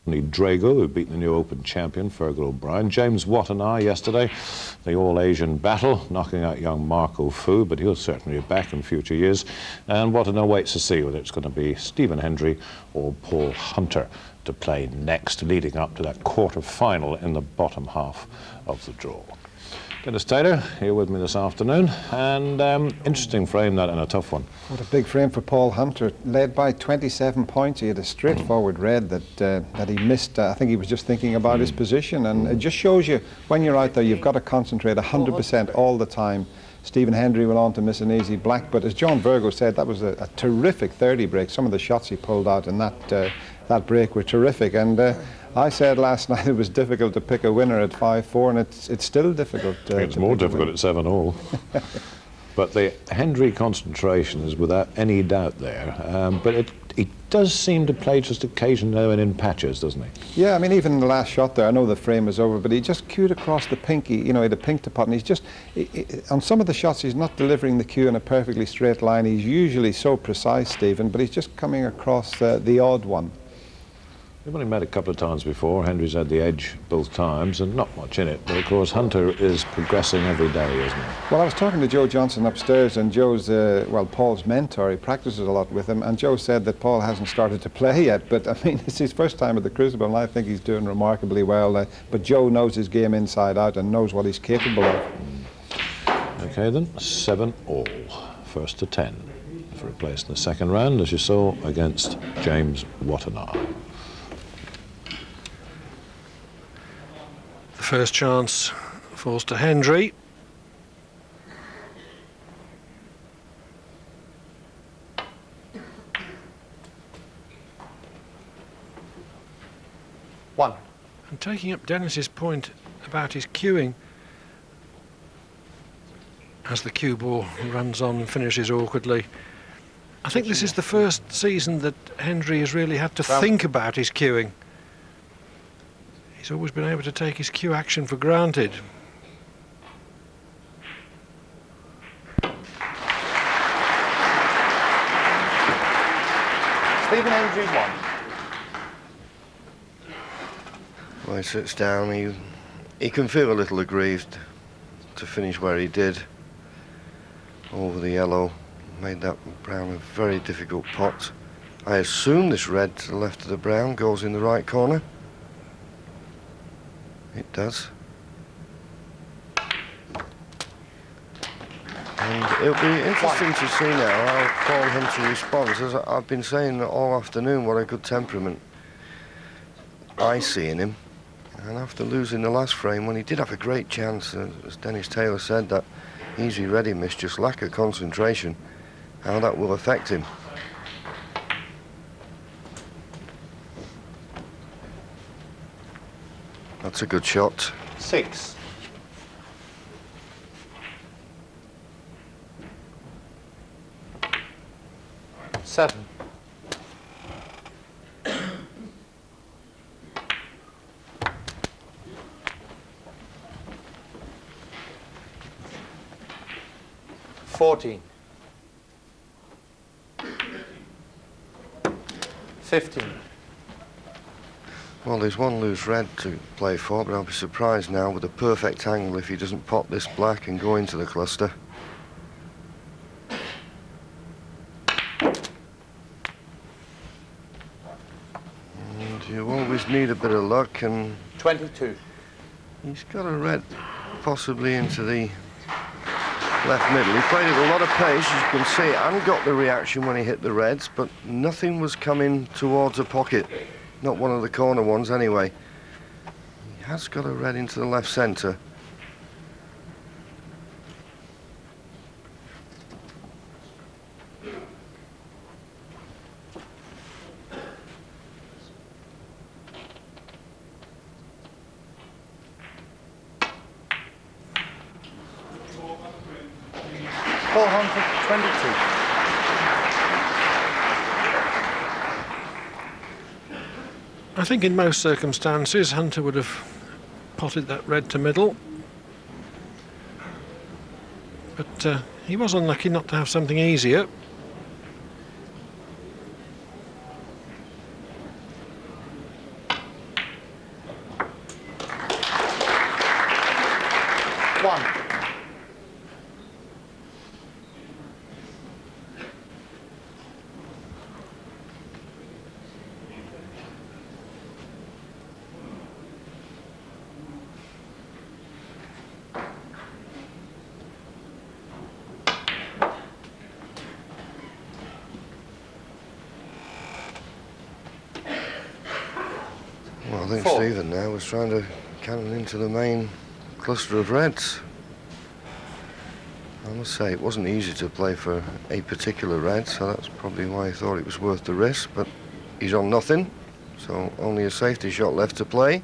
Drago, who beat the new Open champion, Fergal O'Brien. James Watanabe yesterday, the All-Asian battle, knocking out young Marco Fu, but he'll certainly be back in future years. And Watanabe waits to see whether it's going to be Stephen Hendry or Paul Hunter to play next, leading up to that quarter-final in the bottom half of the draw. Dennis Taylor here with me this afternoon, and interesting frame that, and a tough one. What a big frame for Paul Hunter, led by 27 points. He had a straightforward red that he missed. I think he was just thinking about his position, and it just shows you when you're out there you've got to concentrate 100% all the time. Stephen Hendry went on to miss an easy black, but as Jan Verhaas said, that was a terrific 30 break. Some of the shots he pulled out in that break were terrific, and I said last night it was difficult to pick a winner at 5-4, and it's still difficult. It's more difficult at 7-all. But the Hendry concentration is without any doubt there. But it does seem to play just occasionally and in patches, doesn't he? Yeah, I mean, even in the last shot there, I know the frame is over, but he just cued across the pinky. You know, he had a pink to pot, and he's just on some of the shots he's not delivering the cue in a perfectly straight line. He's usually so precise, Stephen, but he's just coming across the odd one. They've only met a couple of times before. Hendry's had the edge both times and not much in it. But of course, Hunter is progressing every day, isn't he? Well, I was talking to Joe Johnson upstairs, and Joe's, Paul's mentor, he practices a lot with him, and Joe said that Paul hasn't started to play yet, but I mean, it's his first time at the Crucible, and I think he's doing remarkably well. But Joe knows his game inside out and knows what he's capable of. Okay then, 7-all, first to 10 for a place in the second round, as you saw against James Watanabe. The first chance falls to Hendry. One. And taking up Dennis's point about his cueing, as the cue ball runs on and finishes awkwardly, I think this is the first season that Hendry has really had to think about his cueing. He's always been able to take his cue action for granted. Stephen Hendry won. Well, he sits down, he can feel a little aggrieved to finish where he did. Over the yellow, made that brown a very difficult pot. I assume this red to the left of the brown goes in the right corner. It does. And it'll be interesting to see now how Paul Hunter responds. As I've been saying all afternoon, what a good temperament I see in him. And after losing the last frame, when he did have a great chance, as Dennis Taylor said, that easy ready miss, just lack of concentration, how that will affect him. That's a good shot. 6. Seven. $14. 15. Well, there's one loose red to play for, but I'll be surprised now with a perfect angle if he doesn't pop this black and go into the cluster. And you always need a bit of luck, and 22. He's got a red possibly into the left middle. He played at a lot of pace, as you can see, and got the reaction when he hit the reds, but nothing was coming towards a pocket. Not one of the corner ones, anyway. He has got a red into the left centre. Paul Hunter, 22. I think in most circumstances Hunter would have potted that red to middle, but he was unlucky not to have something easier. Well, I think 4. Stephen now was trying to cannon into the main cluster of reds. I must say, it wasn't easy to play for a particular red, so that's probably why he thought it was worth the risk, but he's on nothing, so only a safety shot left to play.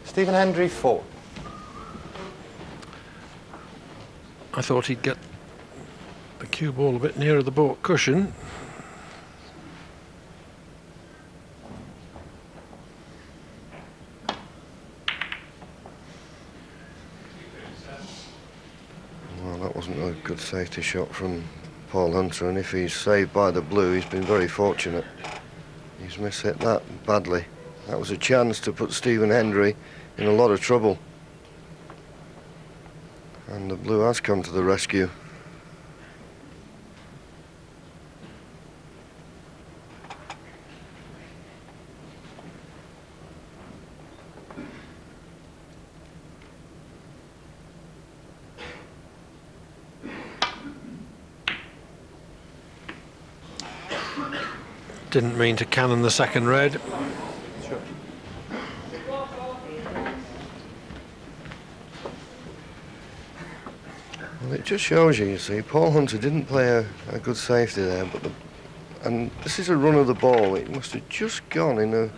Stephen Hendry, 4. I thought he'd get the cue ball a bit nearer the baulk cushion. Well, that wasn't a good safety shot from Paul Hunter, and if he's saved by the blue, he's been very fortunate. He's mishit that badly. That was a chance to put Stephen Hendry in a lot of trouble. And the blue has come to the rescue. Didn't mean to cannon the second red. Sure. Well, it just shows you, see, Paul Hunter didn't play a good safety there, but and this is a run of the ball. It must have just gone in a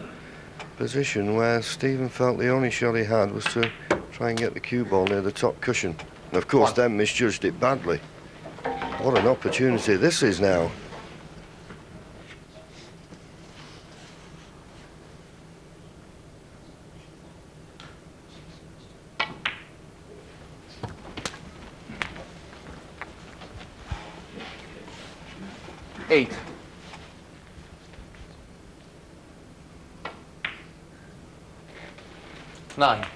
position where Stephen felt the only shot he had was to try and get the cue ball near the top cushion. And of course, then misjudged it badly. What an opportunity this is now. Eight. 9.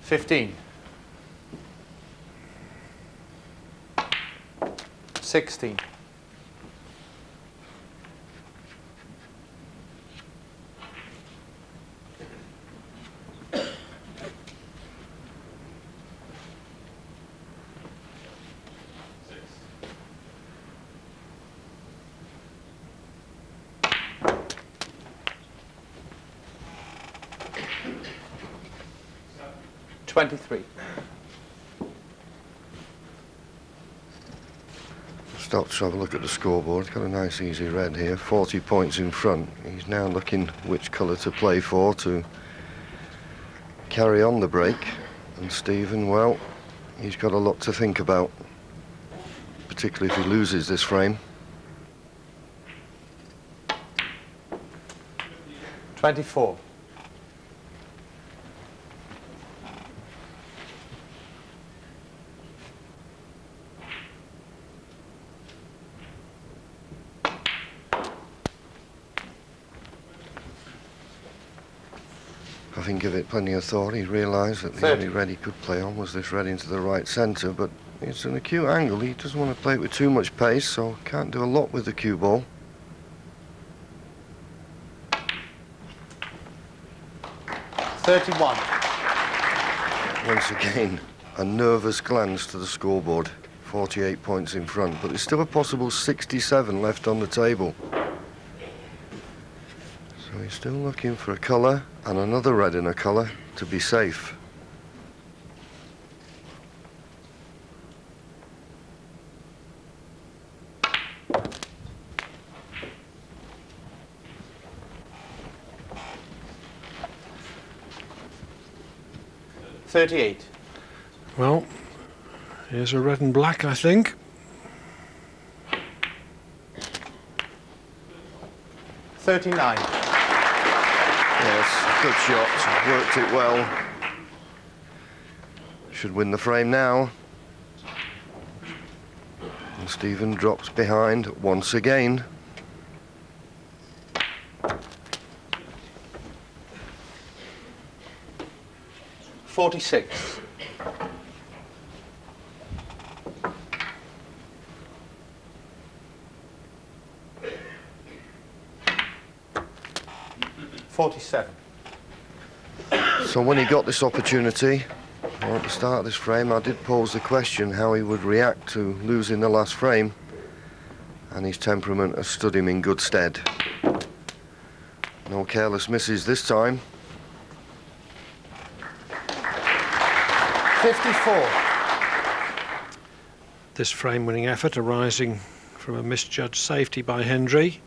15. 16. 23. Stop to have a look at the scoreboard. Got a nice easy red here, 40 points in front. He's now looking which colour to play for to carry on the break. And Stephen, well, he's got a lot to think about, particularly if he loses this frame. 24. 'Having given it plenty of thought, he realised that the 30. only red he could play on was this red into the right centre, but it's an acute angle. He doesn't want to play it with too much pace, so can't do a lot with the cue ball. 31. Once again, a nervous glance to the scoreboard. 48 points in front, but there's still a possible 67 left on the table. So he's still looking for a colour and another red in a colour to be safe. $38. Well, here's a red and black, I think. 39. Yes, good shot, worked it well. Should win the frame now. And Stephen drops behind once again. 46. 47. So when he got this opportunity, or at the start of this frame, I did pose the question how he would react to losing the last frame, and his temperament has stood him in good stead. No careless misses this time. 54. This frame-winning effort arising from a misjudged safety by Hendry.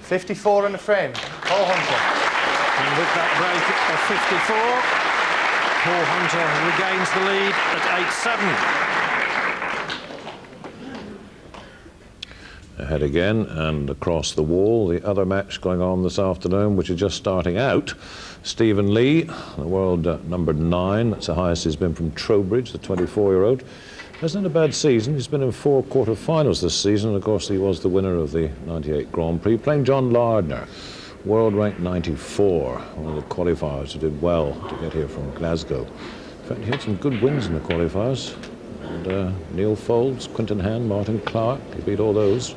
54 in the frame. Paul Hunter. And with that break of 54, Paul Hunter regains the lead at 8-7. Ahead again and across the wall. The other match going on this afternoon, which is just starting out. Stephen Lee, the world number 9. That's the highest he's been from Trowbridge, the 24-year-old. Hasn't had a bad season. He's been in 4 quarter-finals this season. Of course, he was the winner of the '98 Grand Prix, playing John Lardner, world ranked 94, one of the qualifiers who did well to get here from Glasgow. In fact, he had some good wins in the qualifiers. And Neil Foulds, Quinton Hand, Martin Clark, he beat all those.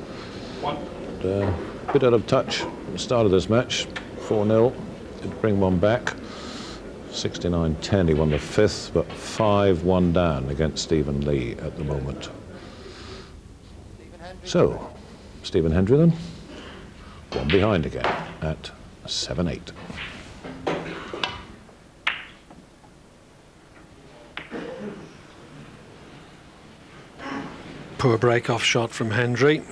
And, a bit out of touch at the start of this match, 4-0, did bring one back. 69-10, he won the 5th, but 5-1 down against Stephen Lee at the moment. So, Stephen Hendry then, one behind again at 7-8. Poor break-off shot from Hendry.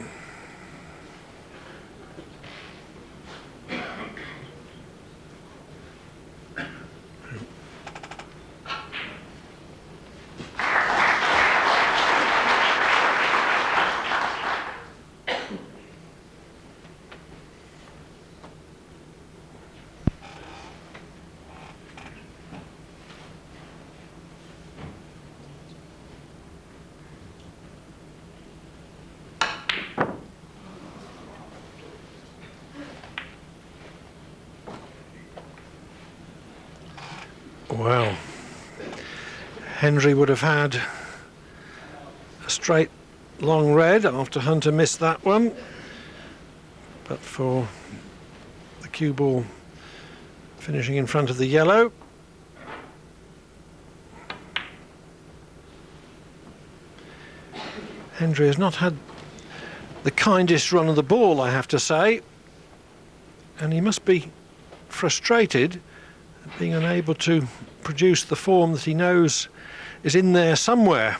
Well, Hendry would have had a straight long red after Hunter missed that one, but for the cue ball finishing in front of the yellow. Hendry has not had the kindest run of the ball, I have to say, and he must be frustrated at being unable to produce the form that he knows is in there somewhere.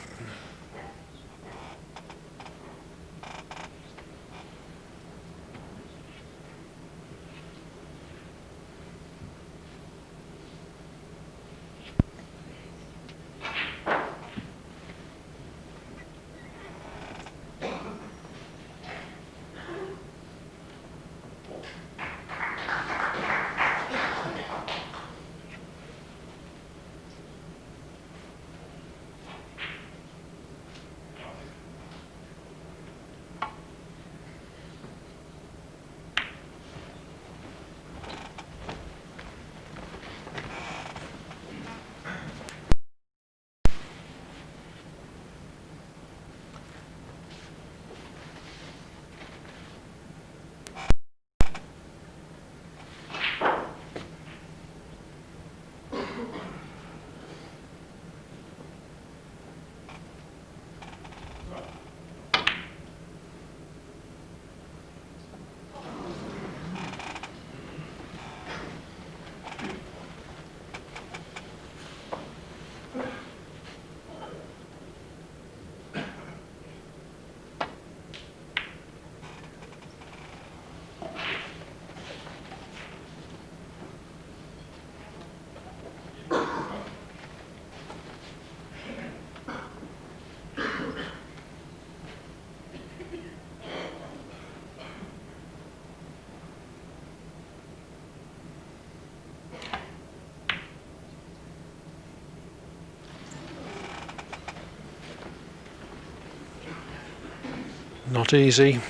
Not easy.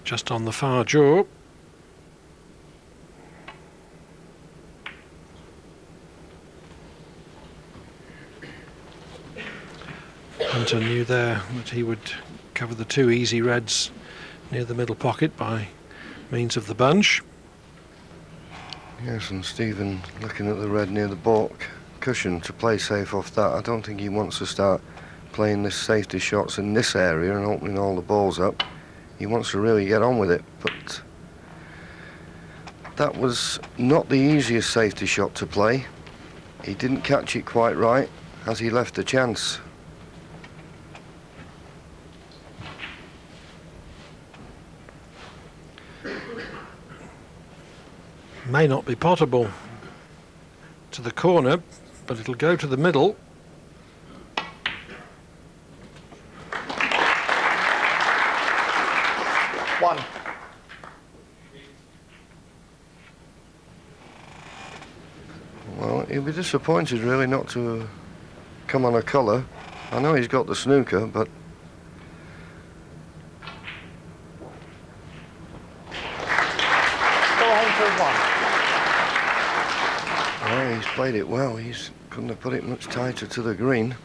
Just on the far jaw. Hunter knew there that he would cover the two easy reds near the middle pocket by means of the bunch. Yes, and Stephen looking at the red near the baulk cushion to play safe off that. I don't think he wants to start playing this safety shots in this area and opening all the balls up. He wants to really get on with it, but that was not the easiest safety shot to play. He didn't catch it quite right as he left the chance. May not be potable to the corner, but it'll go to the middle. One. Well, he'll be disappointed really not to come on a colour. I know he's got the snooker, but well, he's played it well. He couldn't have put it much tighter to the green.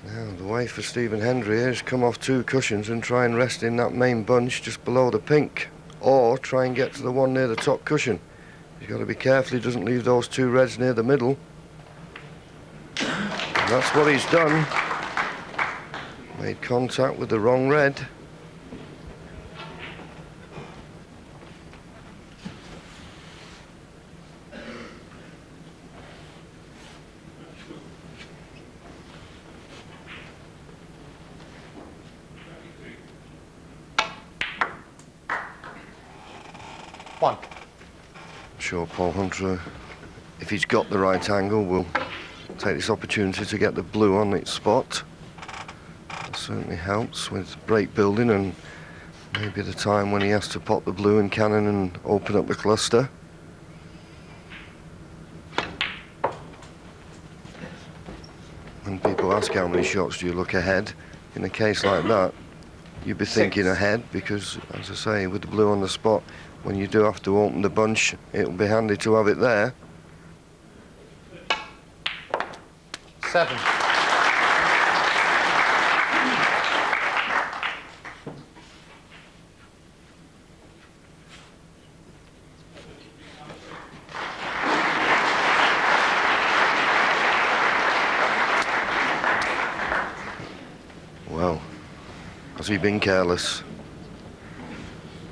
Now the way for Stephen Hendry is come off two cushions and try and rest in that main bunch just below the pink, or try and get to the one near the top cushion. He's got to be careful he doesn't leave those two reds near the middle. And that's what he's done. Made contact with the wrong red. One. I'm sure Paul Hunter, if he's got the right angle, will take this opportunity to get the blue on its spot. That certainly helps with break building and maybe the time when he has to pop the blue and cannon and open up the cluster. When people ask how many shots do you look ahead, in a case like that, you'd be thinking ahead because, as I say, with the blue on the spot, when you do have to open the bunch, it'll be handy to have it there. 7. Well, has he been careless?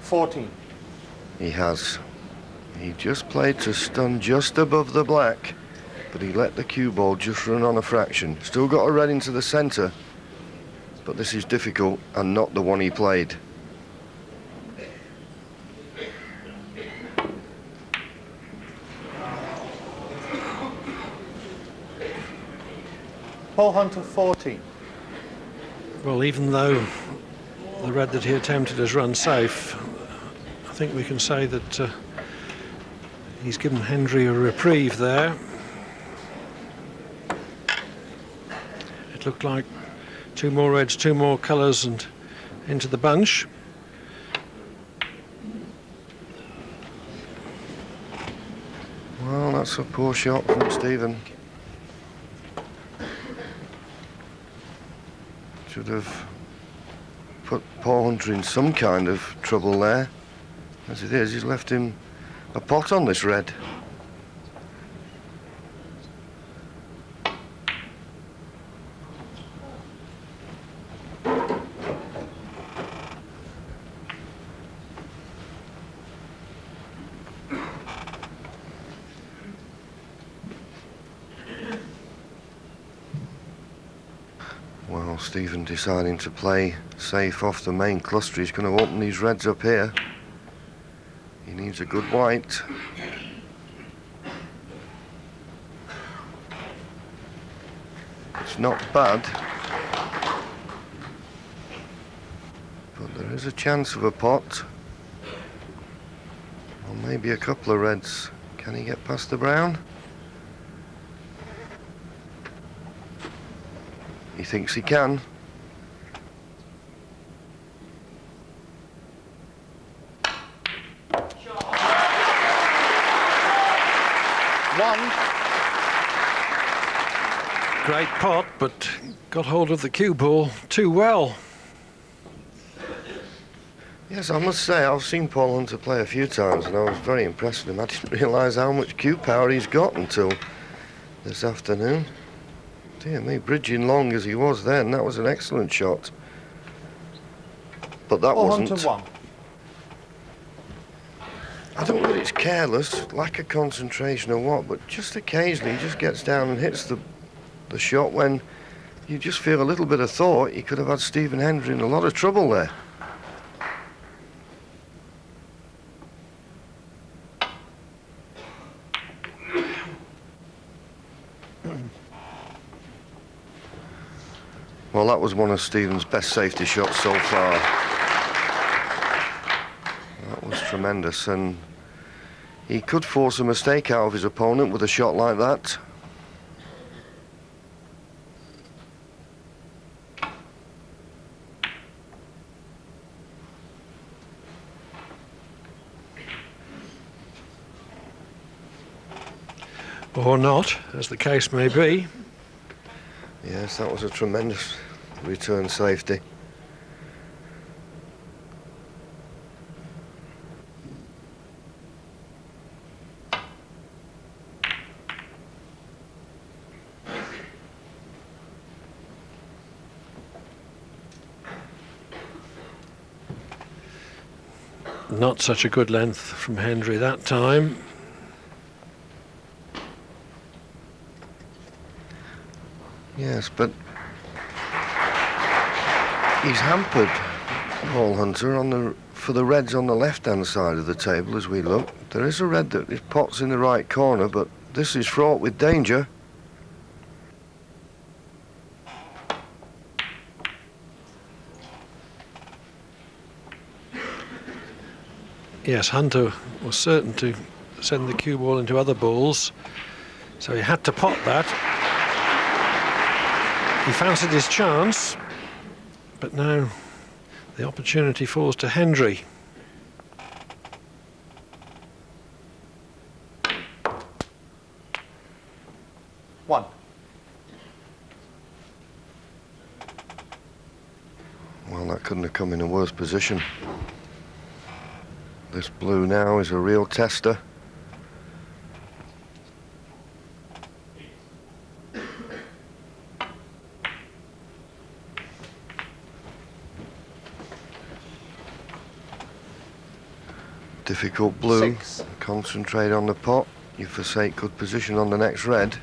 14. He has. He just played to stun just above the black, but he let the cue ball just run on a fraction. Still got a red into the centre, but this is difficult and not the one he played. Paul Hunter 14. Well, even though the red that he attempted has run safe, I think we can say that he's given Hendry a reprieve there. It looked like two more reds, two more colours and into the bunch. Well, that's a poor shot from Stephen. Should have put Paul Hunter in some kind of trouble there. As it is, he's left him a pot on this red. Well, Stephen deciding to play safe off the main cluster. He's going to open these reds up here. He needs a good white. It's not bad, but there is a chance of a pot, or maybe a couple of reds Can he get past the brown? He thinks he can. One. Great pot, but got hold of the cue ball too well. Yes, I must say, I've seen Paul Hunter play a few times and I was very impressed with him. I didn't realise how much cue power he's got until this afternoon. Dear me, bridging long as he was then, that was an excellent shot. But that wasn't. Hunter 1. I don't know if it's careless, lack of concentration or what, but just occasionally he just gets down and hits the shot when you just feel a little bit of thought he could have had Stephen Hendry in a lot of trouble there. Well, that was one of Stephen's best safety shots so far. That was tremendous, and he could force a mistake out of his opponent with a shot like that. Or not, as the case may be. Yes, that was a tremendous return safety. Not such a good length from Hendry that time. Yes, but he's hampered, Paul Hunter, for the reds on the left-hand side of the table as we look. There is a red that is pots in the right corner, but this is fraught with danger. Yes, Hunter was certain to send the cue ball into other balls, so he had to pot that. He fancied his chance, but now the opportunity falls to Hendry. One. Well, that couldn't have come in a worse position. This blue now is a real tester. Difficult blue. 6. Concentrate on the pot. You forsake good position on the next red.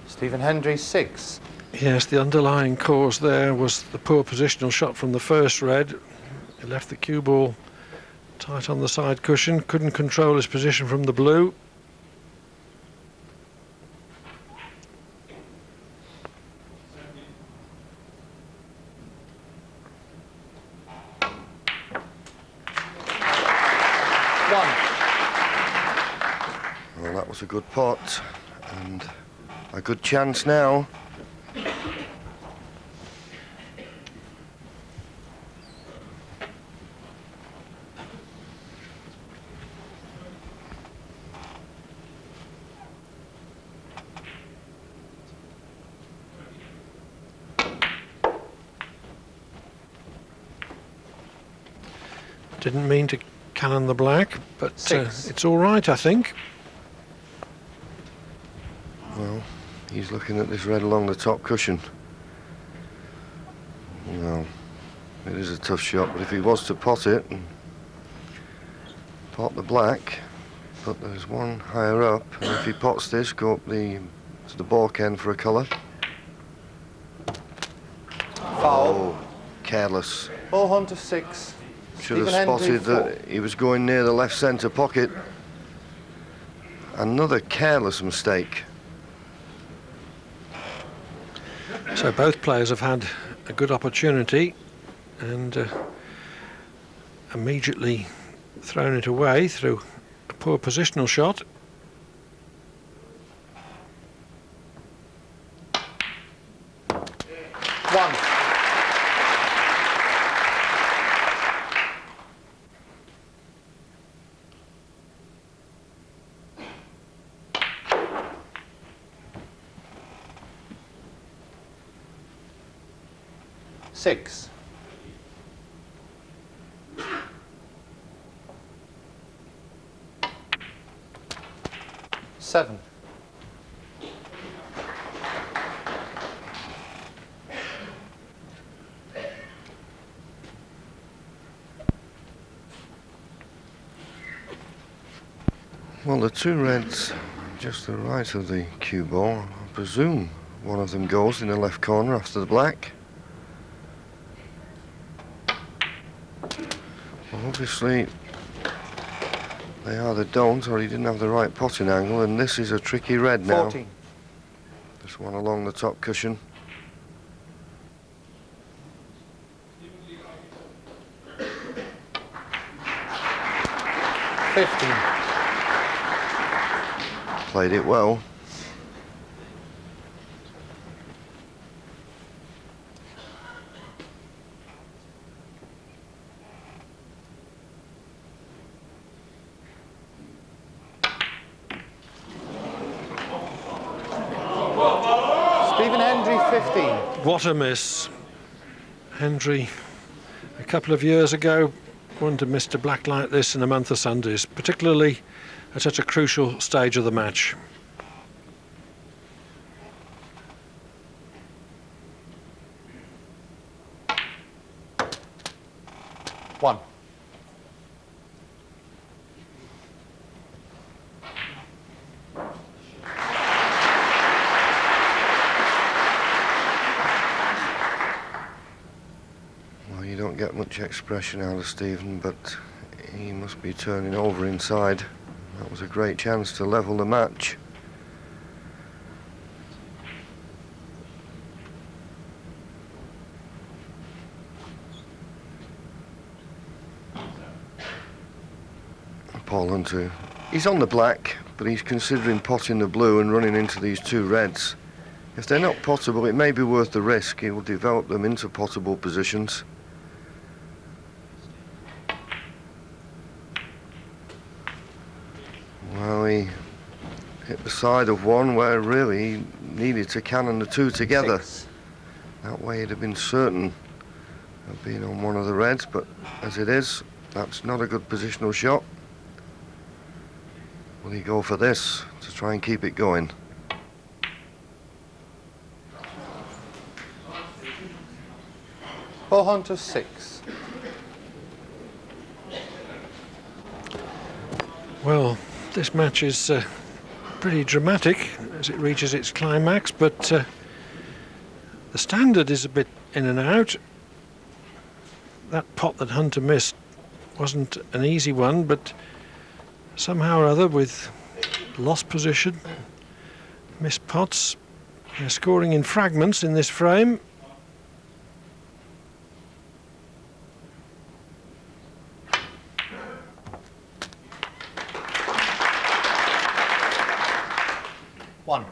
Stephen Hendry 6. Yes, the underlying cause there was the poor positional shot from the first red. He left the cue ball tight on the side cushion, couldn't control his position from the blue. Well, that was a good pot and a good chance now. Didn't mean to cannon the black, but 6. it's all right, I think. Well, he's looking at this red along the top cushion. Well, it is a tough shot, but if he was to pot it and pot the black, but there's one higher up, and if he pots this, go up to the balk end for a colour. Foul. Oh, careless. Paul Hunter 6. Should have Stephen Hendry, spotted that he was going near the left centre pocket. Another careless mistake. So both players have had a good opportunity and immediately thrown it away through a poor positional shot. One. Six. Seven. Well, the two reds just to the right of the cue ball. I presume one of them goes in the left corner after the black. Well, obviously, they either don't or he didn't have the right potting angle, and this is a tricky red now. 14. This one along the top cushion. Played it well. Stephen Hendry, 15. What a miss. Hendry, a couple of years ago, wouldn't have missed a black like this in a month of Sundays, particularly at such a crucial stage of the match. One. Well, you don't get much expression out of Stephen, but he must be turning over inside. That was a great chance to level the match. Paul Hunter, he's on the black, but he's considering potting the blue and running into these two reds. If they're not pottable, it may be worth the risk. He will develop them into pottable positions. Well, he hit the side of one where really he needed to cannon the two together. 6. That way he'd have been certain of being on one of the reds, but as it is, that's not a good positional shot. Will he go for this to try and keep it going? Paul Hunter, 6. Well, this match is pretty dramatic as it reaches its climax, but the standard is a bit in and out. That pot that Hunter missed wasn't an easy one, but somehow or other, with lost position, missed pots, they're scoring in fragments in this frame. One.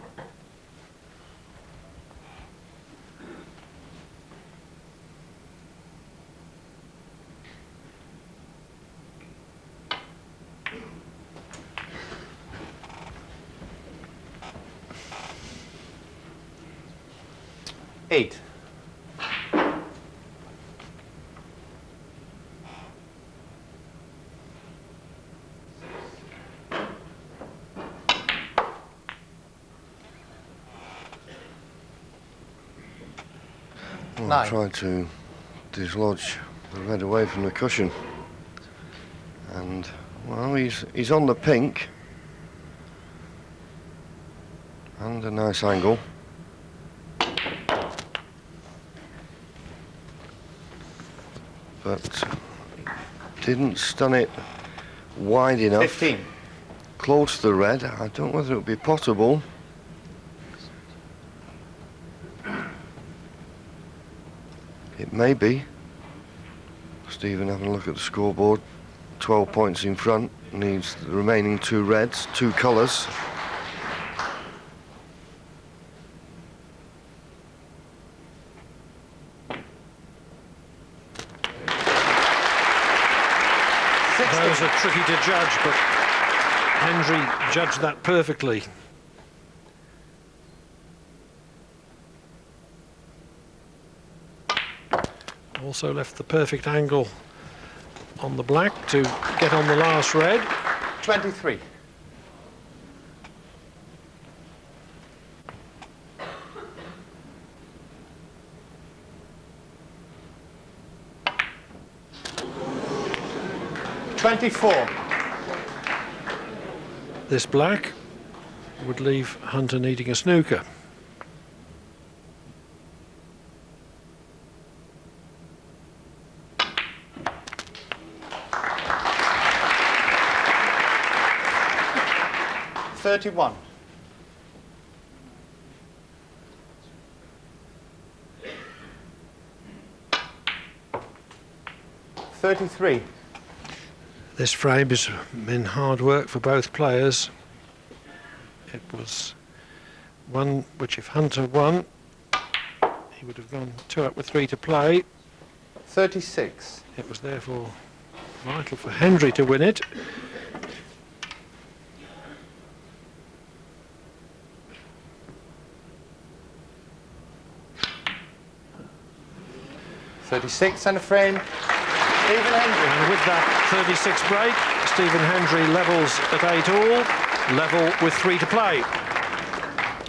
Eight. Well, I tried to dislodge the red away from the cushion, and well, he's on the pink, and a nice angle. But didn't stun it wide enough. 15. Close to the red. I don't know whether it would be possible. It may be. Stephen having a look at the scoreboard. 12 points in front. Needs the remaining 2 reds, 2 colours. Those are tricky to judge, but Hendry judged that perfectly. Also left the perfect angle on the black to get on the last red. 23. This black would leave Hunter needing a snooker. $31. $33. This frame has been hard work for both players. It was one which, if Hunter won, he would have gone 2 up with 3 to play. 36. It was therefore vital for Hendry to win it. $36 and a frame. Stephen Hendry. And with that 36 break, Stephen Hendry levels at 8 all, level with 3 to play.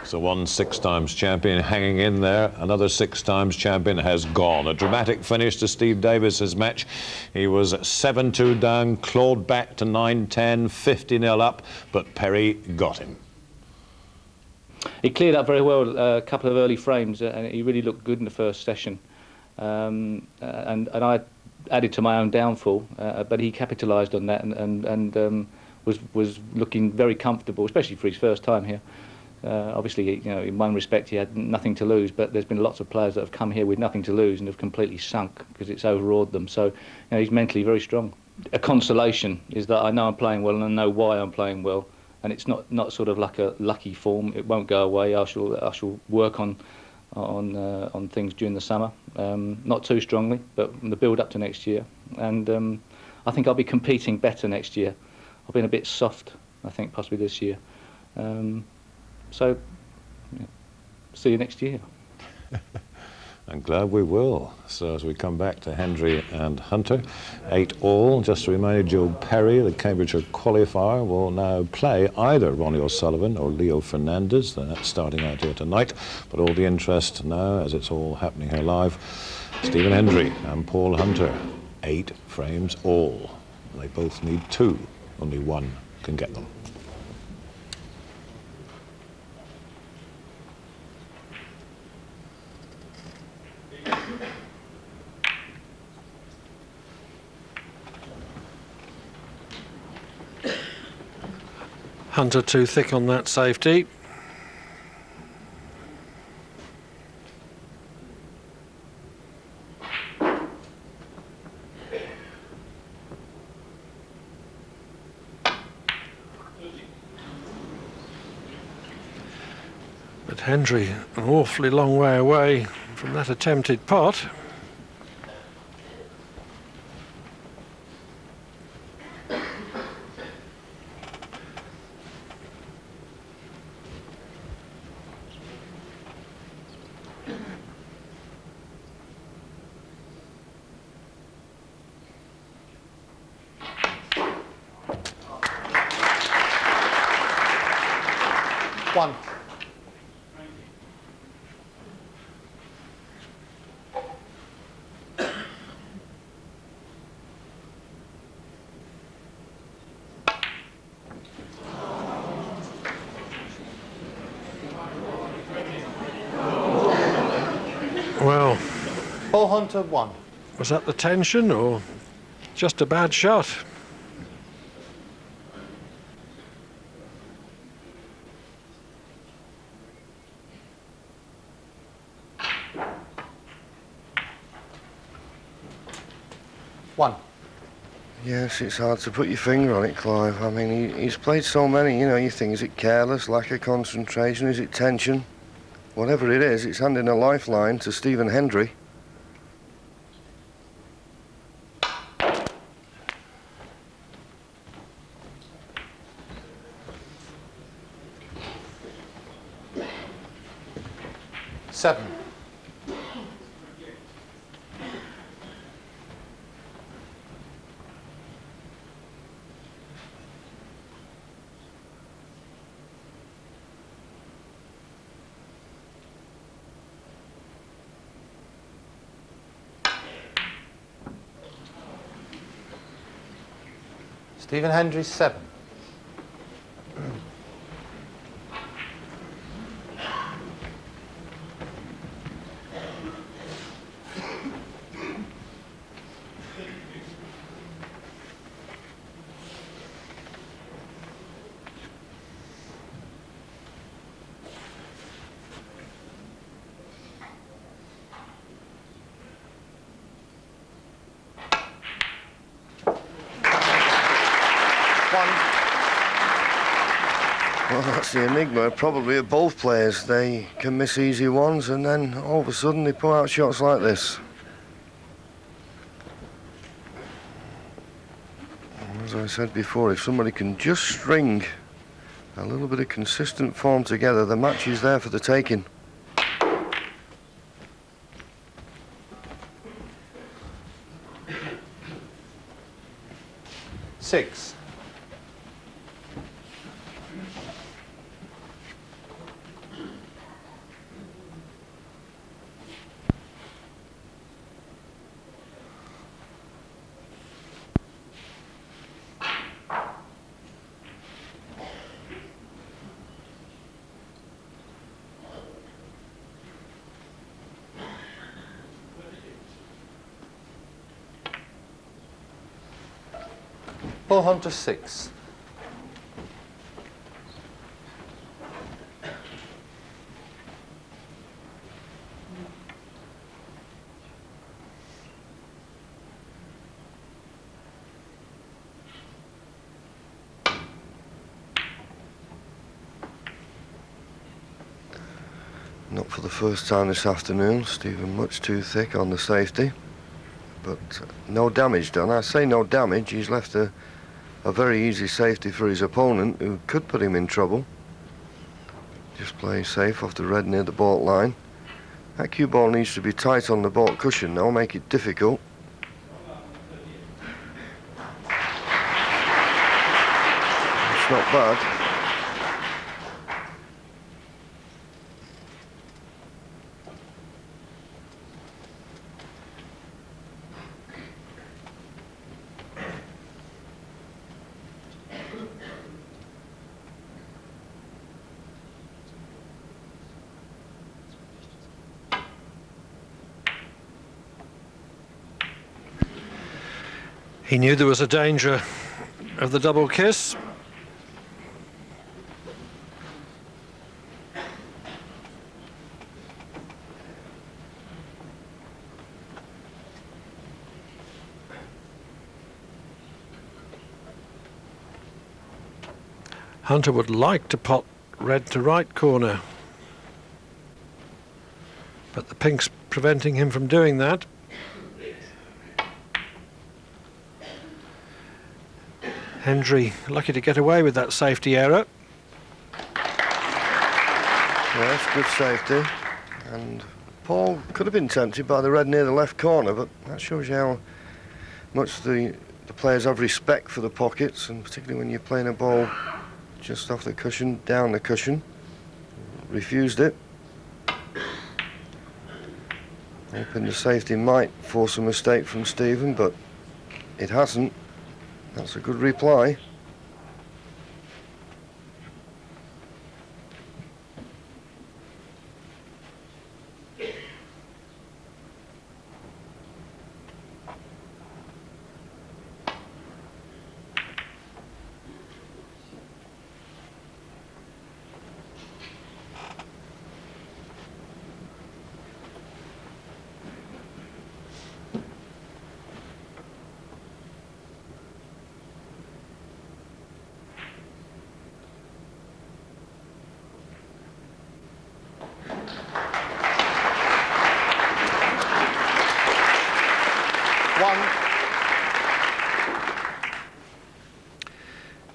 So one 6 times champion hanging in there. Another 6 times champion has gone. A dramatic finish to Steve Davis's match. He was 7-2 down, clawed back to 9-10, 50-0 up, but Perry got him. He cleared up very well a couple of early frames, and he really looked good in the first session. And I added to my own downfall, but he capitalised on that and was looking very comfortable, especially for his first time here. Obviously, you know, in one respect he had nothing to lose, but there's been lots of players that have come here with nothing to lose and have completely sunk because it's overawed them. So, you know, he's mentally very strong. A consolation is that I know I'm playing well and I know why I'm playing well, and it's not sort of like a lucky form. It won't go away. I shall work on things during the summer, not too strongly, but the build up to next year. And I think I'll be competing better next year. I've been a bit soft, I think, possibly this year. So, yeah, see you next year. I'm glad we will. So as we come back to Hendry and Hunter, 8 all. Just to remind you, Joe Perry, the Cambridgeshire qualifier, will now play either Ronnie O'Sullivan or Leo Fernandez. That's starting out here tonight. But all the interest now, as it's all happening here live, Stephen Hendry and Paul Hunter, 8 frames all. They both need 2. Only one can get them. Hunter too thick on that safety. But Hendry, an awfully long way away from that attempted pot. One. Well, Paul Hunter, 1. was that the tension, or Just a bad shot. One. Yes, it's hard to put your finger on it, Clive. I mean, he's played so many, you know, you think, is it careless, lack of concentration, is it tension? Whatever it is, it's handing a lifeline to Stephen Hendry. Seven. Stephen Hendry, 7. Well, that's the enigma, probably, of both players. They can miss easy ones, and then all of a sudden they put out shots like this. As I said before, if somebody can just string a little bit of consistent form together, the match is there for the taking. Six. Ball home to 6. Not for the first time this afternoon. Stephen much too thick on the safety. But no damage done. I say no damage. He's left a very easy safety for his opponent, who could put him in trouble. Just play safe off the red near the baulk line. That cue ball needs to be tight on the baulk cushion now, make it difficult. It's not bad. He knew there was a danger of the double kiss. Hunter would like to pot red to right corner, but the pink's preventing him from doing that. Hendry lucky to get away with that safety error. Yes, good safety. And Paul could have been tempted by the red near the left corner, but that shows you how much the players have respect for the pockets, and particularly when you're playing a ball just off the cushion, down the cushion. Refused it. Hoping the safety might force a mistake from Stephen, but it hasn't. That's a good reply.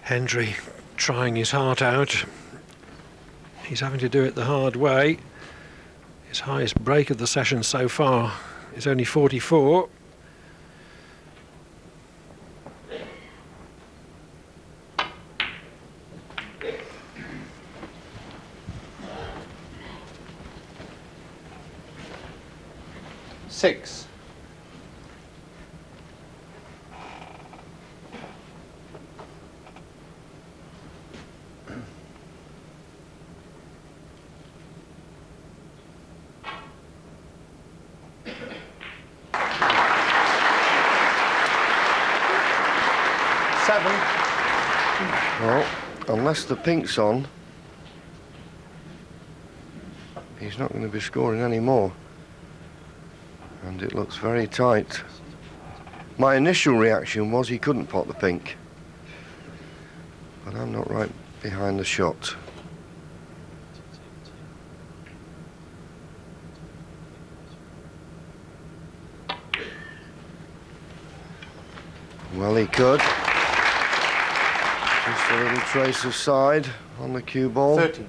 Hendry trying his heart out. He's having to do it the hard way. His highest break of the session so far is only 44. Six. Seven. Well, unless the pink's on, he's not going to be scoring any more. And it looks very tight. My initial reaction was he couldn't pot the pink. But I'm not right behind the shot. Well, he could. Just a little trace of side on the cue ball. 30.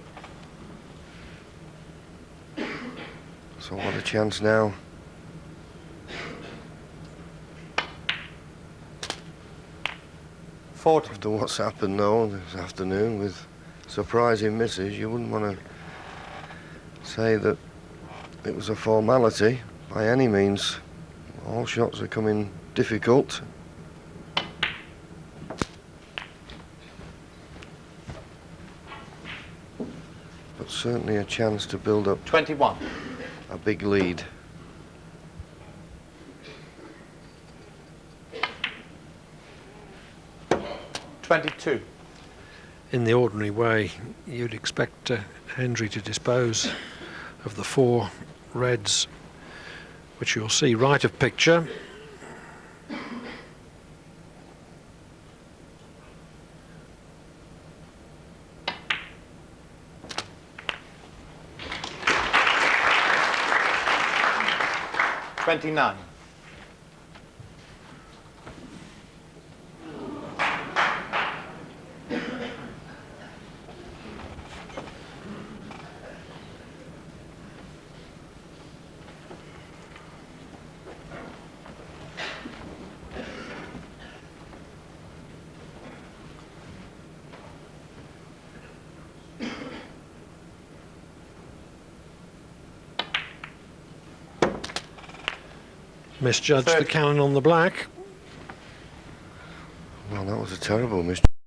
So what a chance now. After what's happened though this afternoon with surprising misses, you wouldn't want to say that it was a formality by any means. All shots are coming difficult. But certainly a chance to build up 21. a big lead. In the ordinary way, you'd expect Hendry to dispose of the 4 reds, which you'll see right of picture. $29. Misjudged the cannon on the black. Well, that was a terrible